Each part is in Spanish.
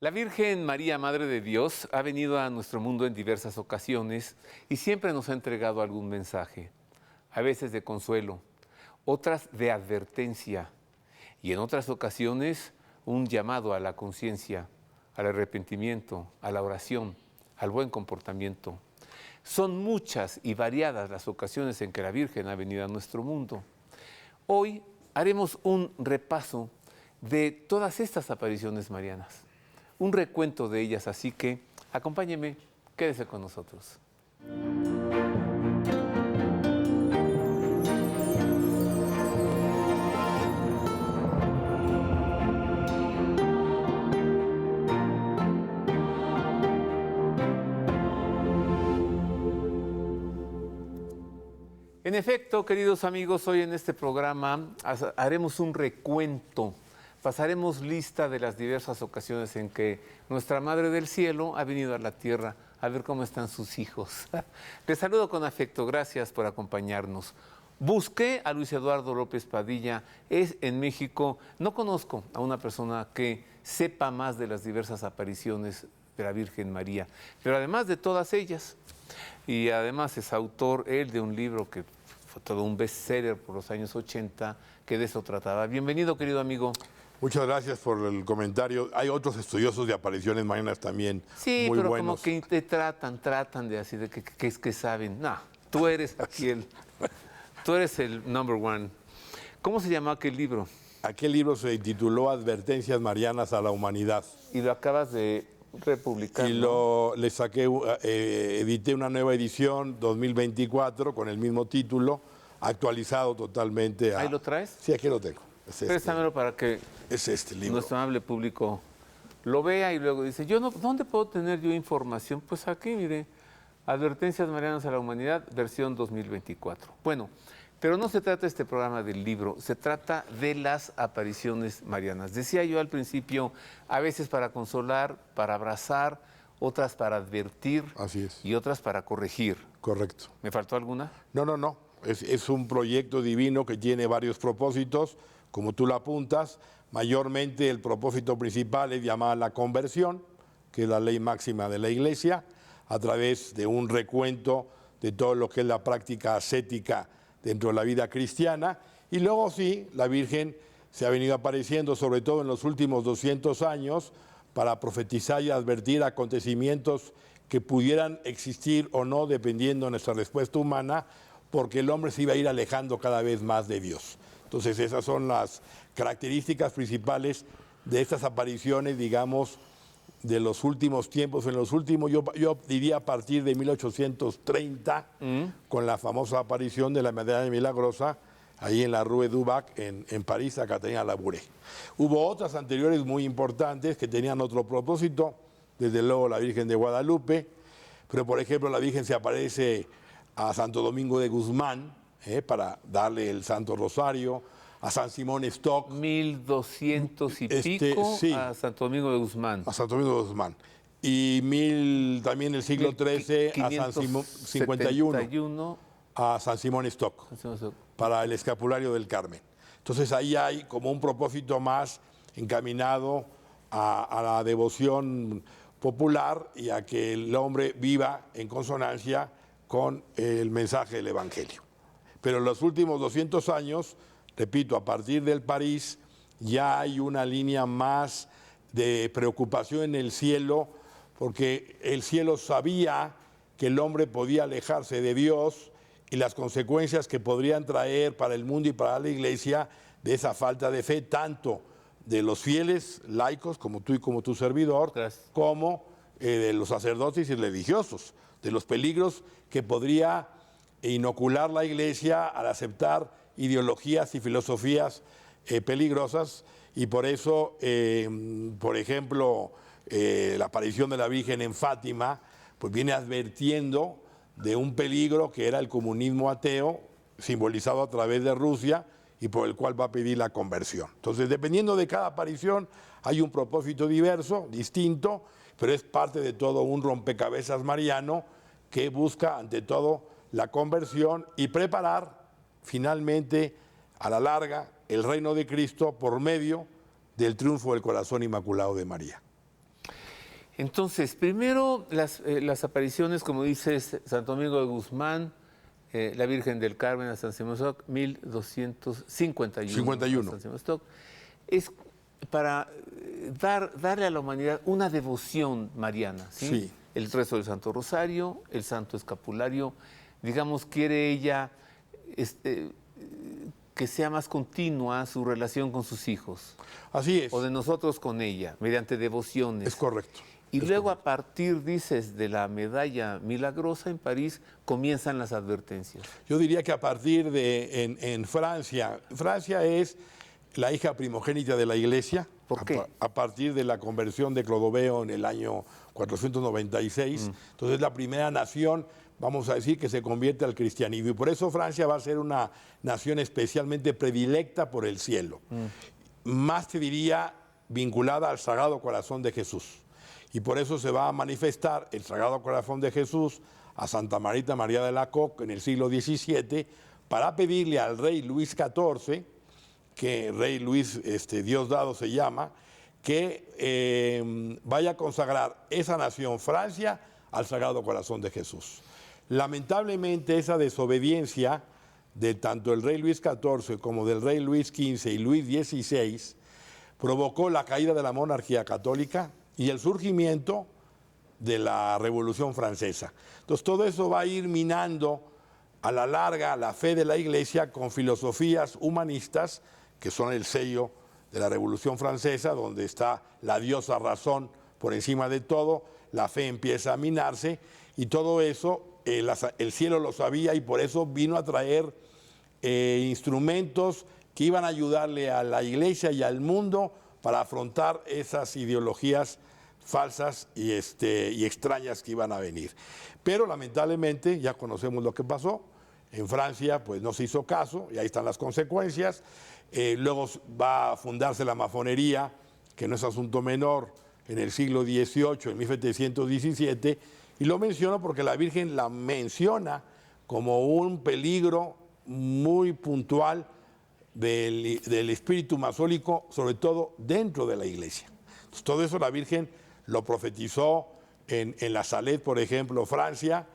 La Virgen María, Madre de Dios, ha venido a nuestro mundo en diversas ocasiones y siempre nos ha entregado algún mensaje, a veces de consuelo, otras de advertencia y en otras ocasiones un llamado a la conciencia, al arrepentimiento, a la oración, al buen comportamiento. Son muchas y variadas las ocasiones en que la Virgen ha venido a nuestro mundo. Hoy haremos un repaso de todas estas apariciones marianas, un recuento de ellas, así que acompáñeme, quédese con nosotros. En efecto, queridos amigos, hoy en este programa haremos un recuento. Pasaremos lista de las diversas ocasiones en que nuestra Madre del Cielo ha venido a la tierra a ver cómo están sus hijos. Les saludo con afecto, gracias por acompañarnos. Busqué a Luis Eduardo López Padilla, es en México. No conozco a una persona que sepa más de las diversas apariciones de la Virgen María, pero además de todas ellas, y además es autor él de un libro que fue todo un bestseller por los años 80, que de eso trataba. Bienvenido, querido amigo. Muchas gracias por el comentario. Hay otros estudiosos de apariciones marianas también sí, muy pero buenos. Como que te tratan de así, de que saben. No, tú eres aquí tú eres el number one. ¿Cómo se llamó aquel libro? Aquel libro se tituló Advertencias Marianas a la Humanidad. Y lo acabas de republicar, y ¿no? le saqué, edité una nueva edición 2024 con el mismo título, actualizado totalmente. ¿Ahí lo traes? Sí, aquí lo tengo. Préstamelo para que nuestro amable público lo vea y luego dice, ¿dónde puedo tener yo información? Pues aquí, mire, Advertencias Marianas a la Humanidad, versión 2024. Bueno, pero no se trata este programa del libro, se trata de las apariciones marianas. Decía yo al principio, a veces para consolar, para abrazar, otras para advertir. Así es. Y otras para corregir. Correcto. ¿Me faltó alguna? No. Es un proyecto divino que tiene varios propósitos, como tú lo apuntas. Mayormente el propósito principal es llamar a la conversión, que es la ley máxima de la Iglesia, a través de un recuento de todo lo que es la práctica ascética dentro de la vida cristiana. Y luego sí, la Virgen se ha venido apareciendo, sobre todo en los últimos 200 años, para profetizar y advertir acontecimientos que pudieran existir o no, dependiendo de nuestra respuesta humana, porque el hombre se iba a ir alejando cada vez más de Dios. Entonces esas son las características principales de estas apariciones, digamos, de los últimos tiempos. En los últimos, yo diría a partir de 1830, con la famosa aparición de la Medalla Milagrosa, ahí en la Rue du Bac, en París, acá tenía Labouré. Hubo otras anteriores muy importantes que tenían otro propósito, desde luego la Virgen de Guadalupe, pero por ejemplo la Virgen se aparece a Santo Domingo de Guzmán, para darle el Santo Rosario, a San Simón Stock. 1200 y pico, sí, a Santo Domingo de Guzmán. A Santo Domingo de Guzmán. Y también el siglo XIII a San Simón, 51, a San Simón Stock, para el escapulario del Carmen. Entonces ahí hay como un propósito más encaminado a la devoción popular y a que el hombre viva en consonancia con el mensaje del Evangelio. Pero en los últimos 200 años, repito, a partir del París, ya hay una línea más de preocupación en el cielo, porque el cielo sabía que el hombre podía alejarse de Dios y las consecuencias que podrían traer para el mundo y para la Iglesia de esa falta de fe, tanto de los fieles laicos, como tú y como tu servidor, gracias, como de los sacerdotes y religiosos, de los peligros que podría inocular la Iglesia al aceptar ideologías y filosofías peligrosas. Y por eso, por ejemplo, la aparición de la Virgen en Fátima, pues viene advirtiendo de un peligro que era el comunismo ateo, simbolizado a través de Rusia, y por el cual va a pedir la conversión. Entonces, dependiendo de cada aparición, hay un propósito diverso, distinto, pero es parte de todo un rompecabezas mariano que busca, ante todo, la conversión y preparar, finalmente, a la larga, el reino de Cristo por medio del triunfo del corazón inmaculado de María. Entonces, primero las apariciones, como dices, Santo Domingo de Guzmán, la Virgen del Carmen a San Semostoc, 1251. 51. San Semostoc, es para darle a la humanidad una devoción mariana, ¿sí? Sí. El rezo del Santo Rosario, el Santo Escapulario, digamos, quiere ella que sea más continua su relación con sus hijos. Así es. O de nosotros con ella, mediante devociones. Es correcto. Y luego a partir, dices, de la medalla milagrosa en París, comienzan las advertencias. Yo diría que a partir de en Francia, Francia es la hija primogénita de la Iglesia. ¿Por qué? A partir de la conversión de Clodoveo en el año 496. Entonces es la primera nación, vamos a decir, que se convierte al cristianismo. Y por eso Francia va a ser una nación especialmente predilecta por el cielo. Más te diría vinculada al Sagrado Corazón de Jesús. Y por eso se va a manifestar el Sagrado Corazón de Jesús a Santa Marita María de la Coque en el siglo XVII para pedirle al rey Luis XIV, que rey Luis Diosdado se llama, que vaya a consagrar esa nación, Francia, al Sagrado Corazón de Jesús. Lamentablemente esa desobediencia de tanto el rey Luis XIV como del rey Luis XV y Luis XVI provocó la caída de la monarquía católica y el surgimiento de la Revolución Francesa. Entonces todo eso va a ir minando a la larga la fe de la Iglesia con filosofías humanistas que son el sello de la Revolución Francesa, donde está la diosa razón por encima de todo, la fe empieza a minarse y todo eso el cielo lo sabía y por eso vino a traer instrumentos que iban a ayudarle a la Iglesia y al mundo para afrontar esas ideologías falsas y extrañas que iban a venir. Pero lamentablemente ya conocemos lo que pasó. En Francia pues no se hizo caso y ahí están las consecuencias. Luego va a fundarse la masonería, que no es asunto menor, en el siglo XVIII, en 1717, y lo menciono porque la Virgen la menciona como un peligro muy puntual del espíritu masónico, sobre todo dentro de la Iglesia. Entonces, todo eso la Virgen lo profetizó en la Salette, por ejemplo, Francia,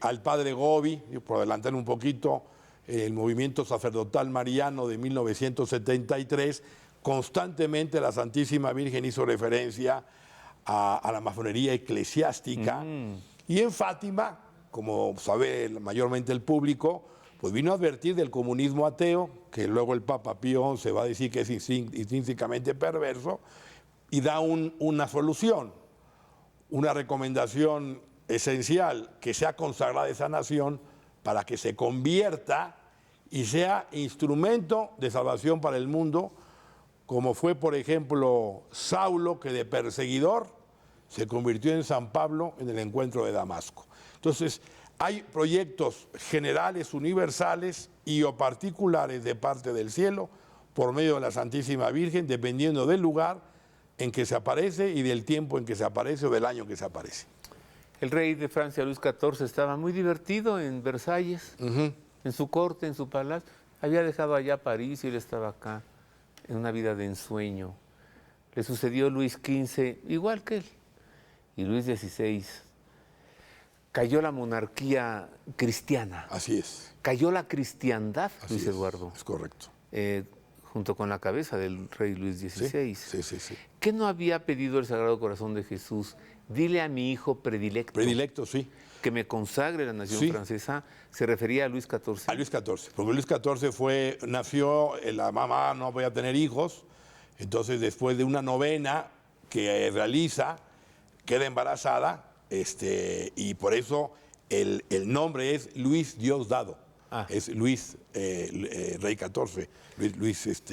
al padre Gobi, por adelantar un poquito, el movimiento sacerdotal mariano de 1973, constantemente la Santísima Virgen hizo referencia a la masonería eclesiástica. Y en Fátima, como sabe mayormente el público, pues vino a advertir del comunismo ateo, que luego el Papa Pío XI va a decir que es intrínsecamente perverso, y da una solución, una recomendación esencial, que sea consagrada esa nación para que se convierta y sea instrumento de salvación para el mundo, como fue, por ejemplo, Saulo, que de perseguidor se convirtió en San Pablo en el encuentro de Damasco. Entonces, hay proyectos generales, universales y o particulares de parte del cielo por medio de la Santísima Virgen, dependiendo del lugar en que se aparece y del tiempo en que se aparece o del año en que se aparece. El rey de Francia, Luis XIV, estaba muy divertido en Versalles, en su corte, en su palacio. Había dejado allá París y él estaba acá, en una vida de ensueño. Le sucedió Luis XV, igual que él, y Luis XVI. Cayó la monarquía cristiana. Así es. Cayó la cristiandad, Así Luis es, Eduardo. Es correcto. Junto con la cabeza del rey Luis XVI. Sí. ¿Qué no había pedido el Sagrado Corazón de Jesús? Dile a mi hijo predilecto. Predilecto, sí. Que me consagre la nación francesa. Se refería a Luis XIV. A Luis XIV, porque Luis XIV nació, la mamá no podía tener hijos, entonces después de una novena que realiza, queda embarazada, y por eso el nombre es Luis Diosdado. Es Luis, rey XIV, Luis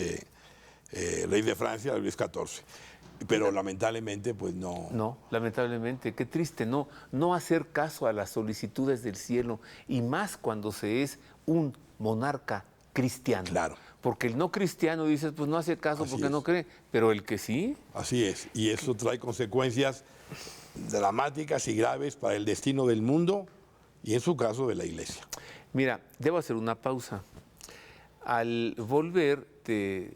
rey de Francia, Luis XIV. Pero lamentablemente, pues no. No, lamentablemente, qué triste, no hacer caso a las solicitudes del cielo, y más cuando se es un monarca cristiano. Claro. Porque el no cristiano dices, pues no hace caso porque no cree, pero el que sí. Así es, y eso trae consecuencias dramáticas y graves para el destino del mundo y en su caso de la Iglesia. Mira, debo hacer una pausa. Al volver, te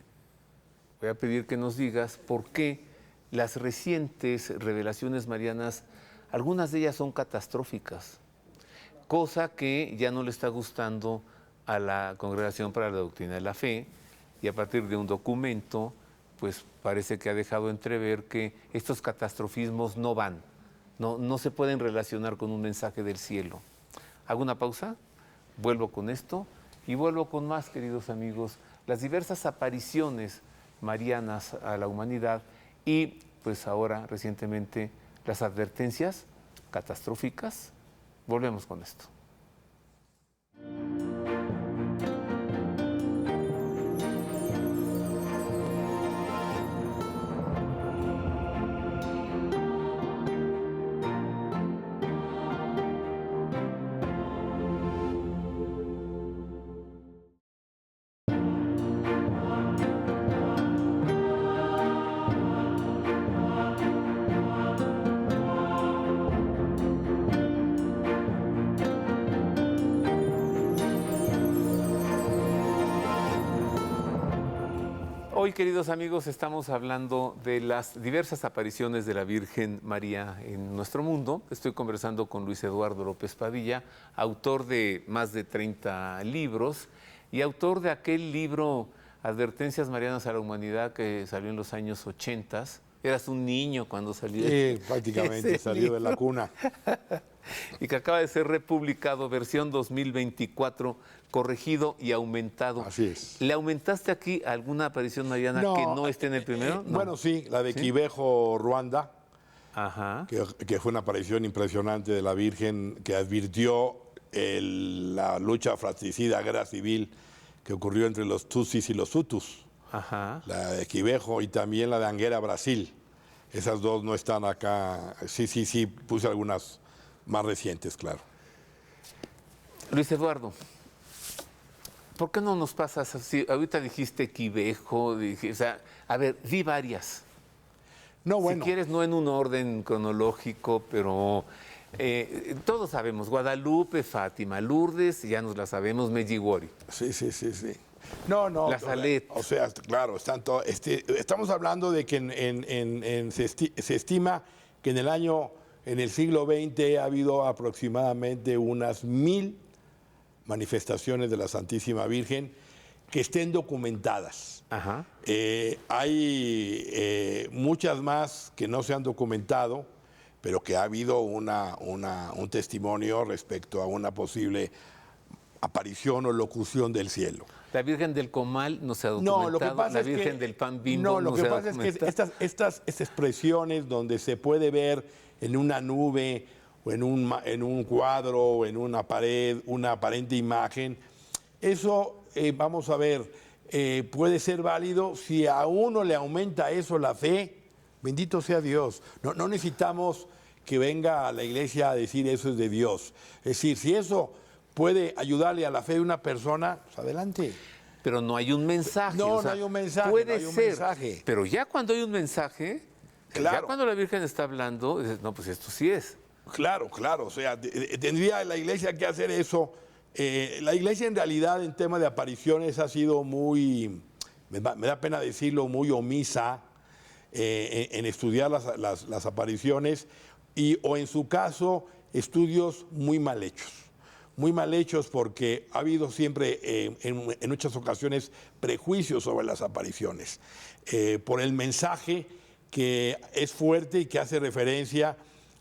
voy a pedir que nos digas por qué las recientes revelaciones marianas, algunas de ellas son catastróficas, cosa que ya no le está gustando a la Congregación para la Doctrina de la Fe, y a partir de un documento, pues parece que ha dejado entrever que estos catastrofismos no van, no se pueden relacionar con un mensaje del cielo. Hago una pausa, vuelvo con esto y vuelvo con más, queridos amigos, las diversas apariciones marianas a la humanidad y pues ahora recientemente las advertencias catastróficas. Volvemos con esto. Hoy, queridos amigos, estamos hablando de las diversas apariciones de la Virgen María en nuestro mundo. Estoy conversando con Luis Eduardo López Padilla, autor de más de 30 libros y autor de aquel libro Advertencias Marianas a la Humanidad que salió en los años 80. Eras un niño cuando salió. Sí, prácticamente salió de la cuna. Y que acaba de ser republicado, versión 2024, corregido y aumentado. Así es. ¿Le aumentaste aquí alguna aparición mariana que no esté en el primero? No. Bueno, sí, la de ¿Sí? Quivejo, Ruanda, Ajá. que fue una aparición impresionante de la Virgen que advirtió la lucha fratricida, guerra civil que ocurrió entre los Tutsis y los Hutus. Ajá. La de Quivejo y también la de Anguera, Brasil. Esas dos no están acá. Sí, puse algunas más recientes, claro. Luis Eduardo, ¿por qué no nos pasas así? Ahorita dijiste Quivejo, o sea, a ver, di varias. No, bueno. Si quieres, no en un orden cronológico, pero todos sabemos, Guadalupe, Fátima, Lourdes, ya nos la sabemos, Medjugorje. Sí. No. La Salet. O sea, claro, estamos hablando de que se estima que en el siglo XX ha habido aproximadamente unas 1000 manifestaciones de la Santísima Virgen que estén documentadas. Ajá. Hay muchas más que no se han documentado, pero que ha habido un testimonio respecto a una posible aparición o locución del cielo. La Virgen del Comal no se ha documentado. No, lo que pasa la es Virgen que, del Pan Bimbo lo no que se ha pasa es que documentado. estas expresiones donde se puede ver en una nube o en un cuadro o en una pared una aparente imagen, eso vamos a ver, puede ser válido si a uno le aumenta eso la fe. Bendito sea Dios. No necesitamos que venga a la iglesia a decir eso es de Dios. Es decir, si eso puede ayudarle a la fe de una persona, pues adelante. Pero no hay un mensaje. No, o sea, no hay un mensaje. Puede no hay un ser, mensaje. pero ya cuando hay un mensaje, Claro. ya cuando la Virgen está hablando, dices, no, pues esto sí es. Claro. O sea, tendría la iglesia que hacer eso. La iglesia en realidad en tema de apariciones ha sido muy, me da pena decirlo, muy omisa en estudiar las apariciones o en su caso estudios muy mal hechos. Muy mal hechos porque ha habido siempre en muchas ocasiones prejuicios sobre las apariciones por el mensaje que es fuerte y que hace referencia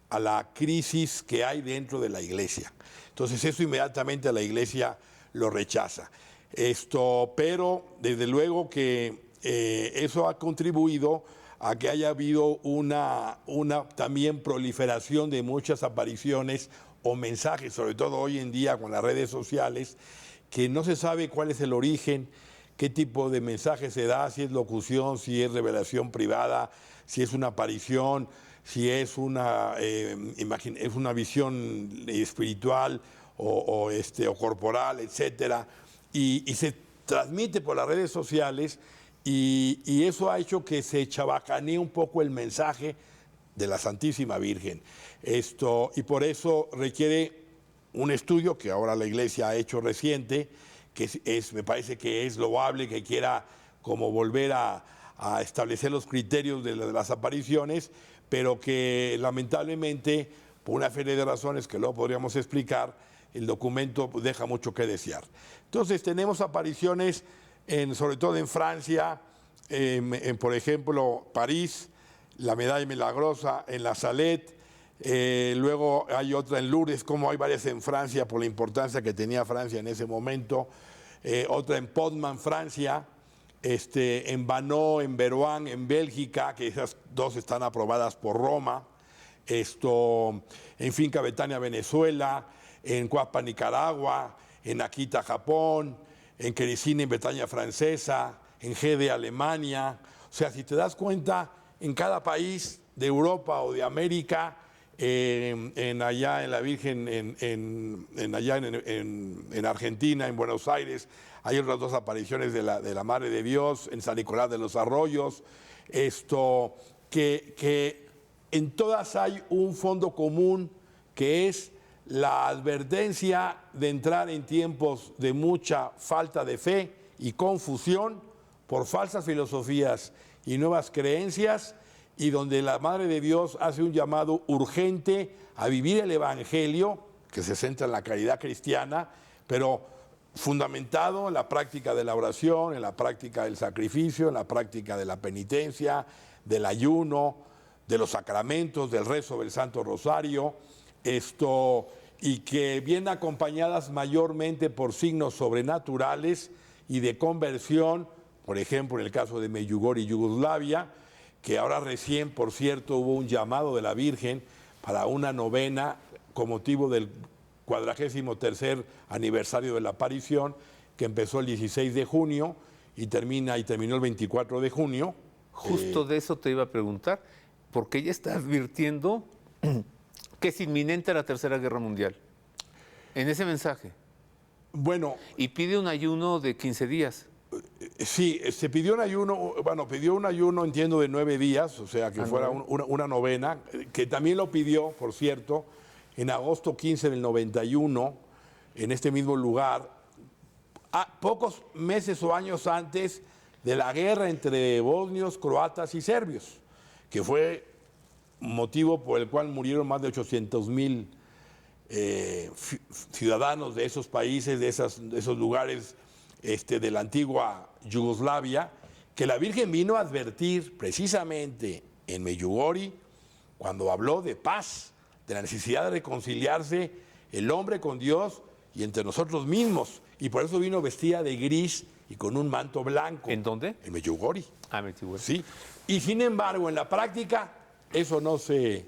a la crisis que hay dentro de la iglesia. Entonces eso inmediatamente la iglesia lo rechaza. Pero desde luego que eso ha contribuido a que haya habido una también proliferación de muchas apariciones o mensajes, sobre todo hoy en día con las redes sociales, que no se sabe cuál es el origen, qué tipo de mensaje se da, si es locución, si es revelación privada, si es una aparición, si es una visión espiritual o corporal, etcétera, y se transmite por las redes sociales y eso ha hecho que se chabacanee un poco el mensaje de la Santísima Virgen. Y por eso requiere un estudio que ahora la Iglesia ha hecho reciente, que me parece que es loable, que quiera como volver a a establecer los criterios de las apariciones, pero que lamentablemente, por una serie de razones que luego podríamos explicar, el documento deja mucho que desear. Entonces tenemos apariciones, sobre todo en Francia, por ejemplo, París, la Medalla Milagrosa en la Salette, luego hay otra en Lourdes, como hay varias en Francia por la importancia que tenía Francia en ese momento, otra en Potsdam, Francia, en Vanneau, en Veruán, en Bélgica, que esas dos están aprobadas por Roma, en Finca Betania, Venezuela, en Cuapa, Nicaragua, en Akita, Japón, en Quericini, en Bretaña francesa, en Gede, Alemania. O sea, si te das cuenta, en cada país de Europa o de América, allá en la Virgen, en Argentina, en Buenos Aires, hay otras dos apariciones de la Madre de Dios, en San Nicolás de los Arroyos, que en todas hay un fondo común, que es la advertencia de entrar en tiempos de mucha falta de fe y confusión por falsas filosofías y nuevas creencias, y donde la Madre de Dios hace un llamado urgente a vivir el Evangelio, que se centra en la caridad cristiana, pero fundamentado en la práctica de la oración, en la práctica del sacrificio, en la práctica de la penitencia, del ayuno, de los sacramentos, del rezo del Santo Rosario, y que vienen acompañadas mayormente por signos sobrenaturales y de conversión, por ejemplo, en el caso de Medjugorje y Yugoslavia, que ahora recién, por cierto, hubo un llamado de la Virgen para una novena con motivo del 43º aniversario de la aparición, que empezó el 16 de junio y terminó el 24 de junio. Justo de eso te iba a preguntar, porque ella está advirtiendo que es inminente la Tercera Guerra Mundial, en ese mensaje. Bueno. Y pide un ayuno de 15 días. Sí, se pidió un ayuno, entiendo, de 9 días, o sea, que fuera una novena, que también lo pidió, por cierto, en agosto 15 del 91, en este mismo lugar, pocos meses o años antes de la guerra entre bosnios, croatas y serbios, que fue motivo por el cual murieron más de 800,000 ciudadanos de esos países, de esos lugares de la antigua Yugoslavia, que la Virgen vino a advertir precisamente en Medjugorje, cuando habló de paz, de la necesidad de reconciliarse el hombre con Dios y entre nosotros mismos. Y por eso vino vestida de gris y con un manto blanco. ¿En dónde? En Medjugorje. Ah, Medjugorje. Sí. Y sin embargo, en la práctica, eso no se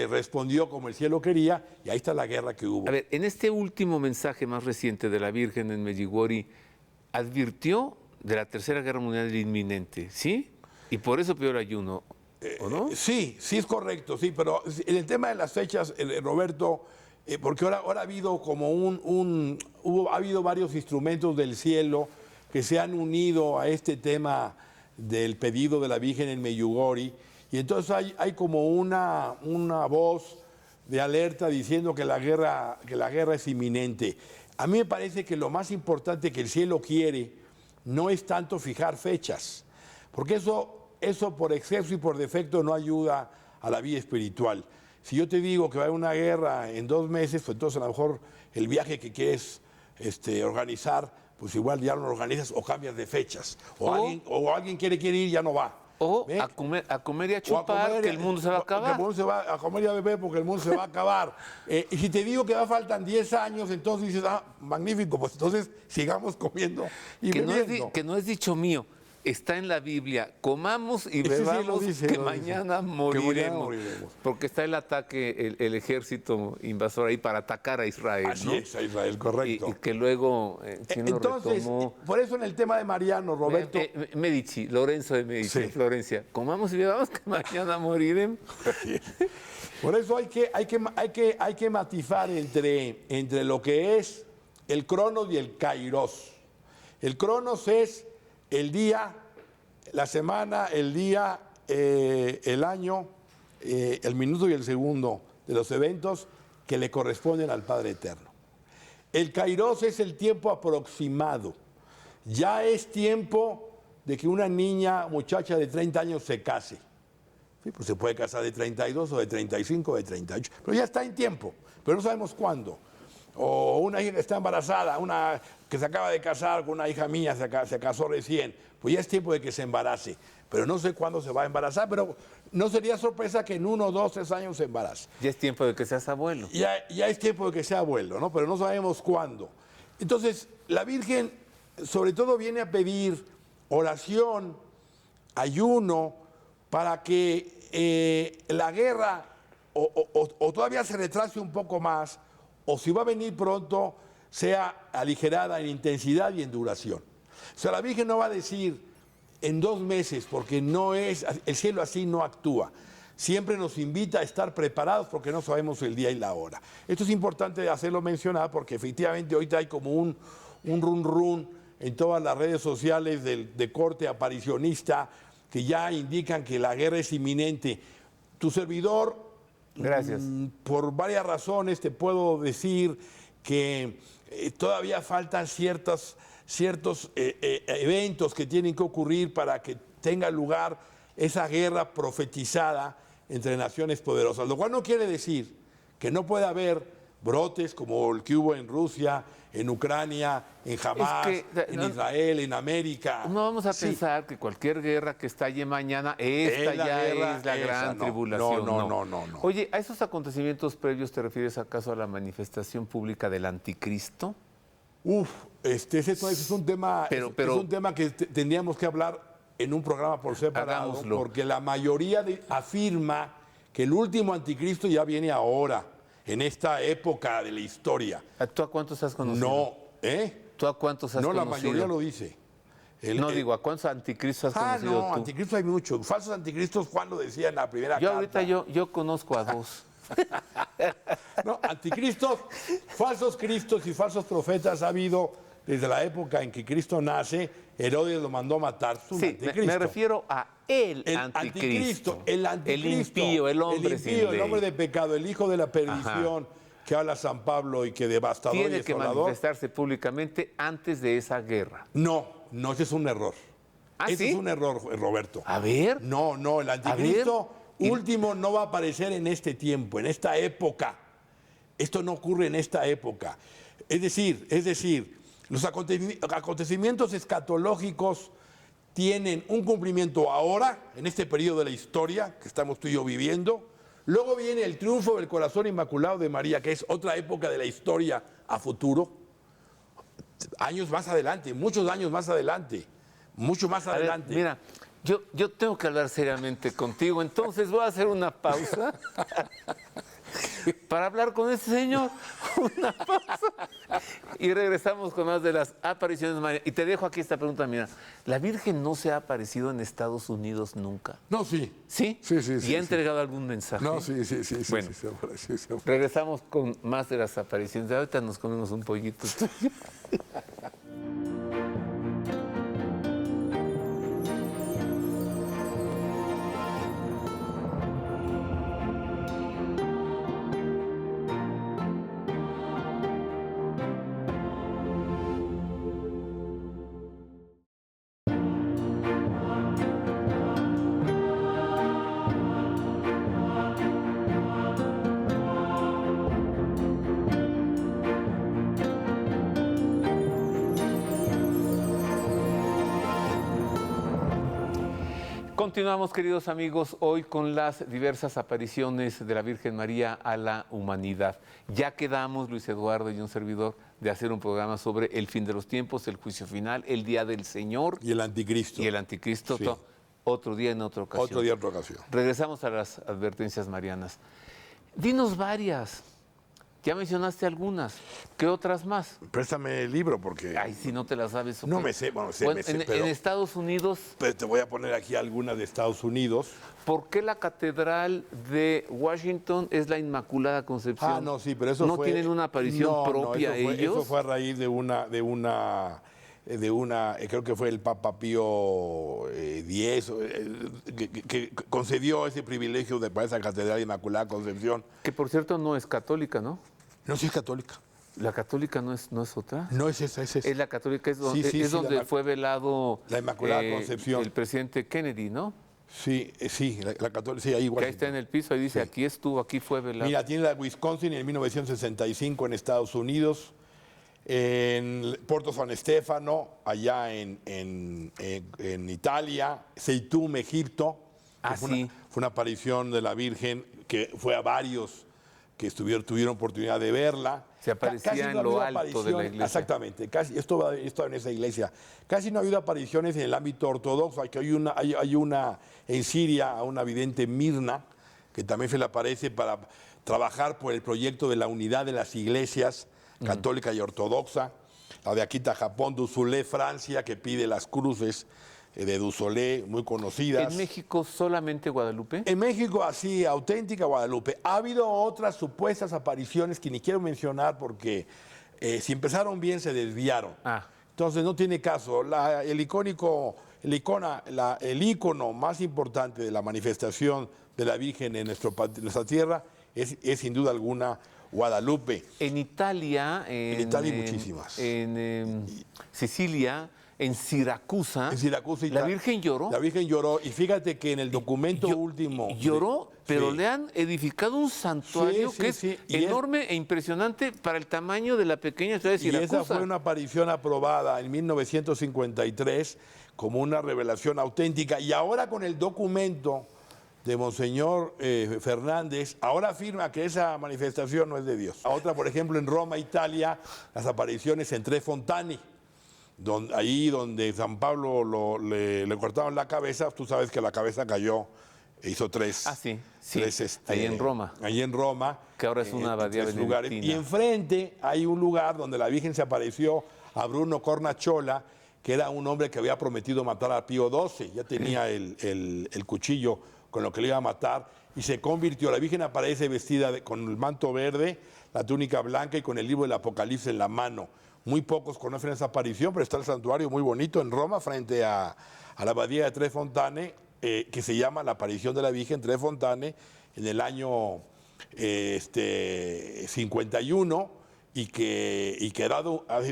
respondió como el cielo quería, y ahí está la guerra que hubo. A ver, en este último mensaje más reciente de la Virgen en Medjugorje, advirtió de la Tercera Guerra Mundial inminente, ¿sí? Y por eso pidió el ayuno, ¿o no? Sí es correcto, sí, pero en el tema de las fechas, Roberto, porque ahora ha habido como ha habido varios instrumentos del cielo que se han unido a este tema del pedido de la Virgen en Medjugorje, y entonces hay como una voz de alerta diciendo que la guerra es inminente. A mí me parece que lo más importante que el cielo quiere no es tanto fijar fechas, porque eso por exceso y por defecto no ayuda a la vida espiritual. Si yo te digo que va a haber una guerra en 2 meses, pues entonces a lo mejor el viaje que quieres organizar, pues igual ya no lo organizas o cambias de fechas. O alguien quiere ir y ya no va. O a comer y a chupar, que el mundo se va a acabar. Que el mundo se va a comer y a beber porque el mundo se va a acabar. Y si te digo que faltan 10 años, entonces dices, magnífico, pues entonces sigamos comiendo y bebiendo. Que no es dicho mío, está en la Biblia. Comamos y bebamos, mañana moriremos. Porque está el ataque, el ejército invasor ahí para atacar a Israel. Así es, a Israel, correcto. Y que luego, ¿quién lo retomó? Por eso en el tema de Mariano, Roberto. Medici, Lorenzo de Medici, sí. Florencia. Comamos y bebamos que mañana moriremos. Por eso hay que matizar entre lo que es el cronos y el kairos. El cronos es el día, la semana, el día, el año, el minuto y el segundo de los eventos que le corresponden al Padre Eterno. El kairos es el tiempo aproximado. Ya es tiempo de que una niña, muchacha de 30 años se case. Sí, pues se puede casar de 32 o de 35 o de 38, pero ya está en tiempo, pero no sabemos cuándo. O una hija que está embarazada, una que se acaba de casar con una hija mía, se casó recién, pues ya es tiempo de que se embarace, pero no sé cuándo se va a embarazar, pero no sería sorpresa que en 1, 2, 3 años se embarace. Ya es tiempo de que seas abuelo. Ya es tiempo de que sea abuelo, ¿no? Pero no sabemos cuándo. Entonces, la Virgen sobre todo viene a pedir oración, ayuno, para que la guerra o todavía se retrase un poco más, o si va a venir pronto, sea aligerada en intensidad y en duración. O sea, la Virgen no va a decir en 2 meses, porque no es, el cielo así no actúa. Siempre nos invita a estar preparados porque no sabemos el día y la hora. Esto es importante hacerlo mencionar porque efectivamente ahorita hay como un run run en todas las redes sociales de corte aparicionista que ya indican que la guerra es inminente. Tu servidor, gracias, por varias razones te puedo decir que todavía faltan ciertos eventos que tienen que ocurrir para que tenga lugar esa guerra profetizada entre naciones poderosas, lo cual no quiere decir que no pueda haber brotes como el que hubo en Rusia, en Ucrania, en Hamas, en Israel, en América. No vamos a pensar que cualquier guerra que estalle mañana, esta ya es la gran tribulación. No. Oye, ¿a esos acontecimientos previos te refieres acaso a la manifestación pública del anticristo? Ese es un tema, es un tema que tendríamos que hablar en un programa por separado, hagámoslo, porque la mayoría afirma que el último anticristo ya viene ahora, en esta época de la historia. ¿Tú a cuántos has conocido? No, ¿Tú a cuántos has conocido? No, la mayoría lo dice. Digo, ¿a cuántos anticristos has conocido tú? Anticristos hay muchos. Falsos anticristos, Juan lo decía en la primera carta. Ahorita yo conozco a 2. No, anticristos, falsos cristos y falsos profetas ha habido desde la época en que Cristo nace. Herodes lo mandó matar. Sí, me refiero a el anticristo. El impío, el hombre sin ley. El hombre de pecado, el hijo de la perdición. Ajá. Que habla San Pablo y que devastador tiene y que manifestarse públicamente antes de esa guerra. No, ese es un error. Ese es un error, Roberto. A ver. No, el anticristo último no va a aparecer en este tiempo, en esta época. Esto no ocurre en esta época. Es decir, los acontecimientos escatológicos tienen un cumplimiento ahora, en este periodo de la historia que estamos tú y yo viviendo. Luego viene el triunfo del corazón inmaculado de María, que es otra época de la historia a futuro. Años más adelante, muchos años más adelante, mucho más adelante. Mira, yo tengo que hablar seriamente contigo, entonces voy a hacer una pausa para hablar con este señor. Una pausa. Y regresamos con más de las apariciones marianas. Y te dejo aquí esta pregunta, mira. ¿La Virgen no se ha aparecido en Estados Unidos nunca? No, sí. ¿Sí? Sí. ¿Y ha entregado algún mensaje? No, sí. Bueno, regresamos con más de las apariciones. Ahorita nos comemos un pollito. Continuamos, queridos amigos, hoy con las diversas apariciones de la Virgen María a la humanidad. Ya quedamos, Luis Eduardo y un servidor, de hacer un programa sobre el fin de los tiempos, el juicio final, el día del Señor. Y el anticristo. Y el anticristo, sí. Otro día en otra ocasión. Otro día en otra ocasión. Regresamos a las advertencias marianas. Dinos varias. Ya mencionaste algunas. ¿Qué otras más? Préstame el libro porque... Ay, si no te las sabes. No me sé, me sé. En Estados Unidos... Pero te voy a poner aquí algunas de Estados Unidos. ¿Por qué la catedral de Washington es la Inmaculada Concepción? No, sí, pero eso ¿No tienen una aparición propia ellos? Eso fue a raíz de una, creo que fue el Papa Pío X, que concedió ese privilegio para esa catedral de Inmaculada Concepción. Que por cierto no es católica, ¿no? No, sí es católica. ¿La católica no es otra? No es esa, es esa. Es la católica, es donde, Sí, donde fue velado la Inmaculada Concepción. el presidente Kennedy, ¿no? Sí, sí, la católica, sí, ahí igual. Que ahí está en el piso, ahí dice, Sí. aquí estuvo, aquí fue velado. Mira, tiene la Wisconsin en 1965 en Estados Unidos, en Porto San Stefano, allá en Italia, Seitum, Egipto. Que Sí. Fue una aparición de la Virgen que fue a varios que tuvieron oportunidad de verla. Se aparecía Casi en no ha lo habido alto de la apariciones- iglesia. Exactamente, casi, esto en esa iglesia. Casi no ha habido apariciones en el ámbito ortodoxo. Hay una en Siria, a una vidente Mirna, que también se le aparece para trabajar por el proyecto de la unidad de las iglesias católica y ortodoxa. La de Akita, Japón, Dussolé, Francia, que pide las cruces de Dussolé, muy conocidas. ¿En México solamente Guadalupe? En México, así, auténtica Guadalupe. Ha habido otras supuestas apariciones que ni quiero mencionar porque si empezaron bien se desviaron. Entonces no tiene caso. El ícono más importante de la manifestación de la Virgen en nuestra tierra es sin duda alguna Guadalupe. En Italia, En Italia hay muchísimas. En Sicilia, en Siracusa, la Virgen lloró. La Virgen lloró y fíjate que en el documento último... Lloró, pero sí. le han edificado un santuario Sí, que sí, es sí. enorme e impresionante para el tamaño de la pequeña ciudad de Y Siracusa. esa fue una aparición aprobada en 1953 como una revelación auténtica. Y ahora con el documento de Monseñor Fernández, ahora afirma que esa manifestación no es de Dios. Otra, por ejemplo, en Roma, Italia, las apariciones en Tre Fontane, ahí donde San Pablo le cortaron la cabeza, tú sabes que la cabeza cayó, hizo tres. Sí. Ahí en Roma. Ahí en Roma. Que ahora es una abadía benedictina. Y enfrente hay un lugar donde la Virgen se apareció a Bruno Cornacciola, que era un hombre que había prometido matar a Pío XII. Ya tenía el cuchillo con lo que le iba a matar y se convirtió. La Virgen aparece vestida con el manto verde, la túnica blanca y con el libro del Apocalipsis en la mano. Muy pocos conocen esa aparición, pero está el santuario muy bonito en Roma, frente a la abadía de Tre Fontane, que se llama la aparición de la Virgen Tre Fontane en el año 51 y que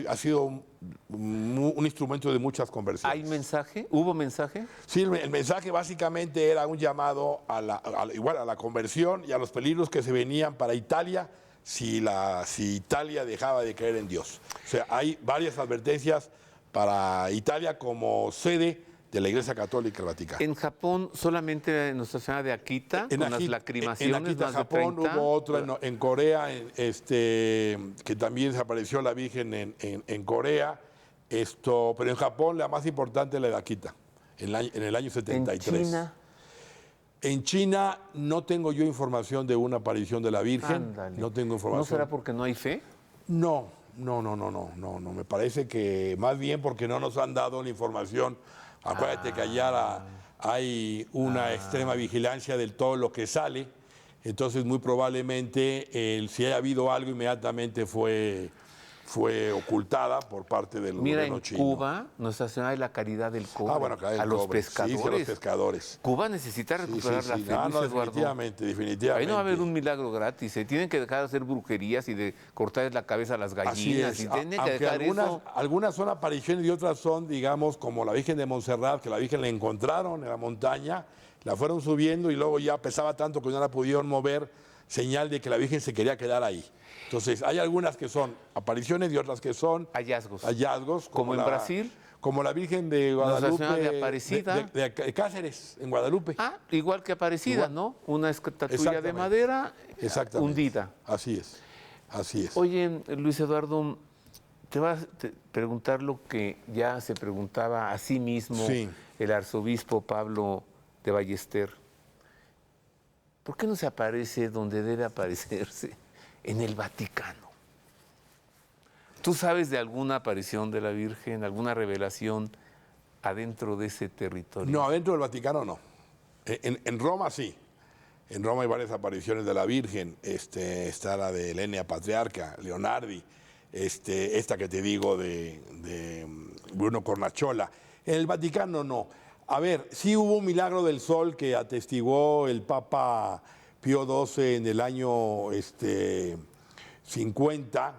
ha sido un instrumento de muchas conversiones. ¿Hay mensaje? ¿Hubo mensaje? Sí, el mensaje básicamente era un llamado a la conversión y a los peligros que se venían para Italia si Italia dejaba de creer en Dios. O sea, hay varias advertencias para Italia como sede de la Iglesia Católica Vaticana. En Japón, solamente en Nuestra Señora de Akita, con las lacrimaciones. En Akita, más de Japón, 30. hubo otro en Corea, que también se apareció la Virgen en Corea. Pero en Japón la más importante es la de Akita, en el año 73. ¿En China? En China no tengo yo información de una aparición de la Virgen. Ándale. No tengo información. ¿No será porque no hay fe? No. Me parece que más bien porque no nos han dado la información. Acuérdate que allá hay una extrema vigilancia de todo lo que sale. Entonces, muy probablemente, si haya habido algo, inmediatamente fue ocultada por parte del gobierno chino. Mira, en Cuba, Nuestra Señora de la Caridad del Cobre, a los pescadores. Sí, a los pescadores. Cuba necesita recuperar la fe, Luis Eduardo. Definitivamente. Ahí no va a haber un milagro gratis. Se tienen que dejar de hacer brujerías y de cortarles la cabeza a las gallinas. Así es. Y tienen que Aunque dejar eso. algunas son apariciones y otras son, digamos, como la Virgen de Montserrat, que la Virgen la encontraron en la montaña, la fueron subiendo y luego ya pesaba tanto que no la pudieron mover, señal de que la Virgen se quería quedar ahí. Entonces, hay algunas que son apariciones y otras que son hallazgos. Como en Brasil. Como la Virgen de Guadalupe. Nuestra Señora de Aparecida. De Cáceres, en Guadalupe. Igual que Aparecida, ¿no? Una estatuilla de madera hundida. Así es. Oye, Luis Eduardo, te vas a preguntar lo que ya se preguntaba a sí mismo el arzobispo Pablo de Ballester. ¿Por qué no se aparece donde debe aparecerse? En el Vaticano. ¿Tú sabes de alguna aparición de la Virgen, alguna revelación adentro de ese territorio? No, adentro del Vaticano no. En Roma sí. En Roma hay varias apariciones de la Virgen. Está la de Elenia Patriarca, Leonardi, esta que te digo de Bruno Cornacciola. En el Vaticano no. A ver, sí hubo un milagro del sol que atestiguó el Papa Pío XII en el año 50,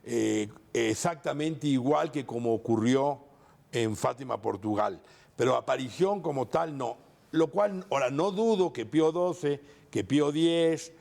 exactamente igual que como ocurrió en Fátima, Portugal. Pero aparición como tal no. Lo cual, ahora, no dudo que Pío XII, que Pío X,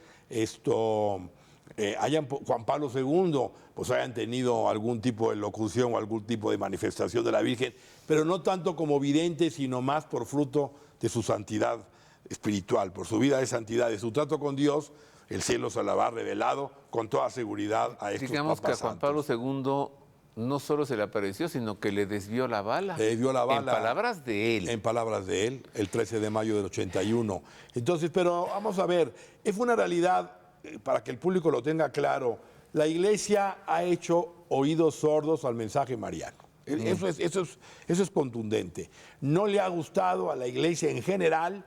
Juan Pablo II, pues hayan tenido algún tipo de locución o algún tipo de manifestación de la Virgen, pero no tanto como vidente, sino más por fruto de su santidad espiritual, por su vida de santidad, de su trato con Dios. El cielo se la va revelado con toda seguridad a estos Digamos que a papas Juan santos. Pablo II no solo se le apareció, sino que le desvió la bala. Le desvió la bala. En palabras de él. En palabras de él, el 13 de mayo del 81. Entonces, pero vamos a ver, es una realidad, para que el público lo tenga claro, la Iglesia ha hecho oídos sordos al mensaje mariano. Eso es contundente. No le ha gustado a la Iglesia en general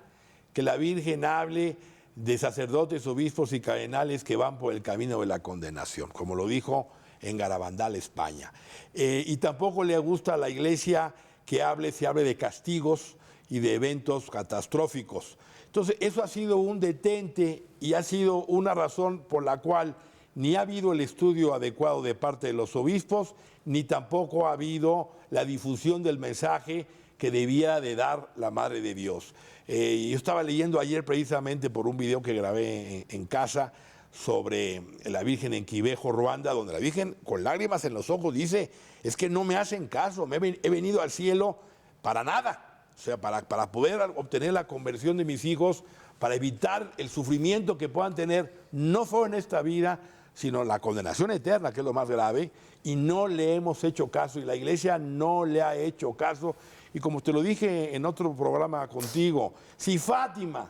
que la Virgen hable de sacerdotes, obispos y cardenales que van por el camino de la condenación, como lo dijo en Garabandal, España. Y tampoco le gusta a la Iglesia que se hable de castigos y de eventos catastróficos. Entonces, eso ha sido un detente y ha sido una razón por la cual ni ha habido el estudio adecuado de parte de los obispos, ni tampoco ha habido la difusión del mensaje que debía de dar la Madre de Dios. Yo estaba leyendo ayer precisamente por un video que grabé en casa sobre la Virgen en Quibejo, Ruanda, donde la Virgen con lágrimas en los ojos dice, es que no me hacen caso, he venido al cielo para nada, o sea, para poder obtener la conversión de mis hijos, para evitar el sufrimiento que puedan tener, no solo en esta vida, sino la condenación eterna, que es lo más grave, y no le hemos hecho caso, y la Iglesia no le ha hecho caso. Y como te lo dije en otro programa contigo, si Fátima,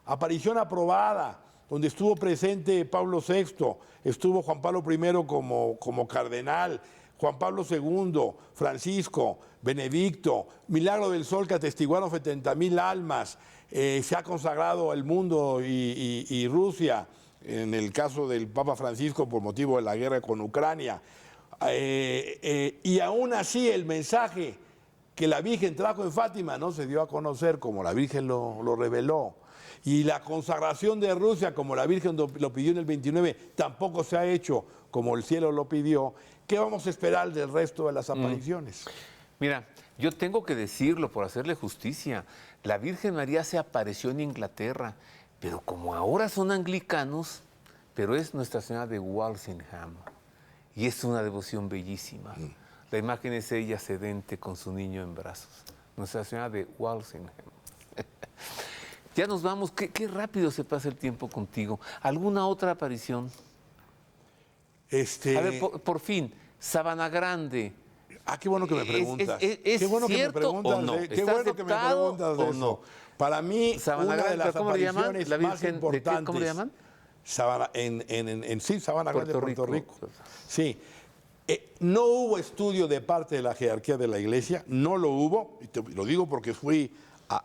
aparición aprobada, donde estuvo presente Pablo VI, estuvo Juan Pablo I como cardenal, Juan Pablo II, Francisco, Benedicto, Milagro del Sol que atestiguaron 70,000 almas, se ha consagrado el mundo y Rusia, en el caso del Papa Francisco por motivo de la guerra con Ucrania, y aún así el mensaje que la Virgen trajo en Fátima no se dio a conocer como la Virgen lo reveló. Y la consagración de Rusia, como la Virgen lo pidió en el 29, tampoco se ha hecho como el cielo lo pidió. ¿Qué vamos a esperar del resto de las apariciones? Mira, yo tengo que decirlo por hacerle justicia. La Virgen María se apareció en Inglaterra, pero como ahora son anglicanos, pero es Nuestra Señora de Walsingham. Y es una devoción bellísima. La imagen es ella sedente con su niño en brazos. Nuestra Señora de Walsingham. Ya nos vamos. Qué rápido se pasa el tiempo contigo. ¿Alguna otra aparición? A ver, por fin, Sabana Grande. Qué bueno que me preguntas. ¿Es qué bueno cierto que me preguntas o no? qué bueno que me preguntas de o eso. no? Para mí, Sabana una Grande, de las ¿cómo le llaman? apariciones ¿La más Virgen importantes. ¿cómo le llaman? Sabana Grande, Puerto Rico. Pues. Sí. No hubo estudio de parte de la jerarquía de la Iglesia, no lo hubo, y lo digo porque fui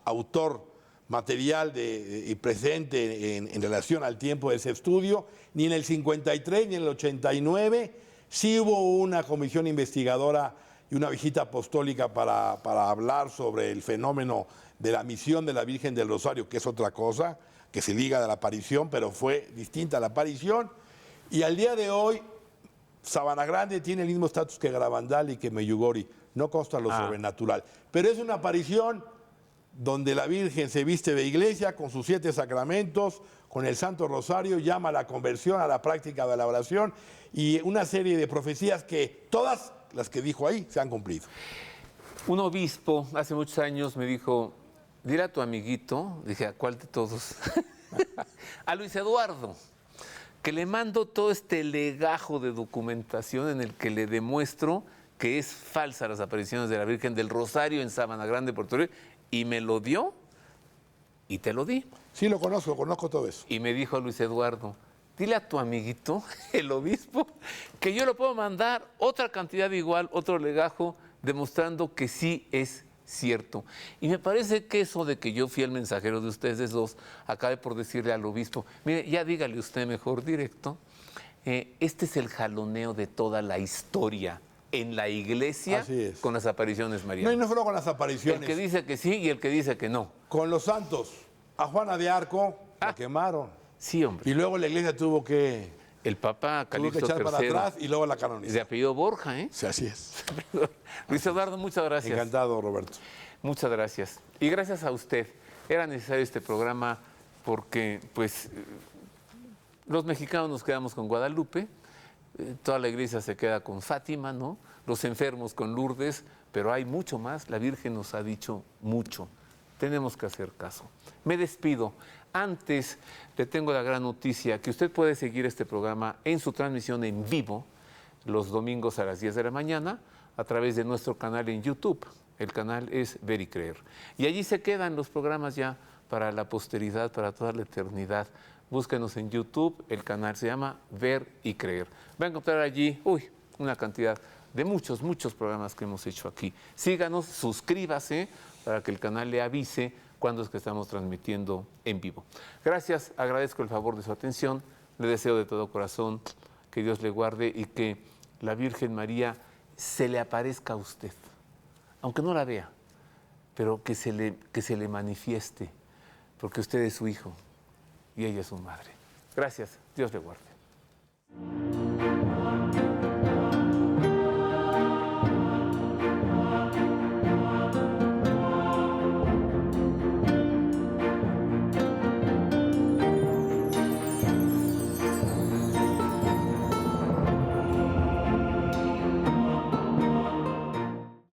autor material y presente en relación al tiempo de ese estudio, ni en el 53 ni en el 89. Sí hubo una comisión investigadora y una visita apostólica para hablar sobre el fenómeno de la misión de la Virgen del Rosario, que es otra cosa, que se liga a la aparición, pero fue distinta a la aparición. Y al día de hoy, Sabana Grande tiene el mismo estatus que Garabandal y que Meyugori, no consta lo sobrenatural. Pero es una aparición donde la Virgen se viste de iglesia con sus 7 sacramentos, con el Santo Rosario, llama a la conversión, a la práctica de la oración y una serie de profecías que todas las que dijo ahí se han cumplido. Un obispo hace muchos años me dijo, dile a tu amiguito, dije, ¿a cuál de todos? A Luis Eduardo, que le mando todo este legajo de documentación en el que le demuestro que es falsa las apariciones de la Virgen del Rosario en Sabana Grande, Puerto Rico, y me lo dio y te lo di. Sí, lo conozco todo eso. Y me dijo Luis Eduardo, dile a tu amiguito, el obispo, que yo le puedo mandar otra cantidad igual, otro legajo, demostrando que sí es cierto. Y me parece que eso de que yo fui el mensajero de ustedes dos, acabe por decirle al obispo, mire, ya dígale usted mejor directo, este es el jaloneo de toda la historia en la iglesia con las apariciones marianas. No, y no solo con las apariciones. El que dice que sí y el que dice que no. Con los santos. A Juana de Arco la quemaron. Sí, hombre. Y luego la iglesia tuvo que El Papa Tuvo que Calixto echar para III, atrás y luego la de canonización. apellido Borja, ¿eh? Sí, así es. Luis Eduardo, muchas gracias. Encantado, Roberto. Muchas gracias. Y gracias a usted. Era necesario este programa porque, pues, los mexicanos nos quedamos con Guadalupe, toda la iglesia se queda con Fátima, ¿no? Los enfermos con Lourdes, pero hay mucho más. La Virgen nos ha dicho mucho. Tenemos que hacer caso. Me despido. Antes, le tengo la gran noticia que usted puede seguir este programa en su transmisión en vivo los domingos a las 10 de la mañana a través de nuestro canal en YouTube. El canal es Ver y Creer. Y allí se quedan los programas ya para la posteridad, para toda la eternidad. Búsquenos en YouTube, el canal se llama Ver y Creer. Va a encontrar allí, una cantidad de muchos programas que hemos hecho aquí. Síganos, suscríbase para que el canal le avise cuando es que estamos transmitiendo en vivo. Gracias, agradezco el favor de su atención. Le deseo de todo corazón que Dios le guarde y que la Virgen María se le aparezca a usted, aunque no la vea, pero que se le manifieste, porque usted es su hijo y ella es su madre. Gracias, Dios le guarde.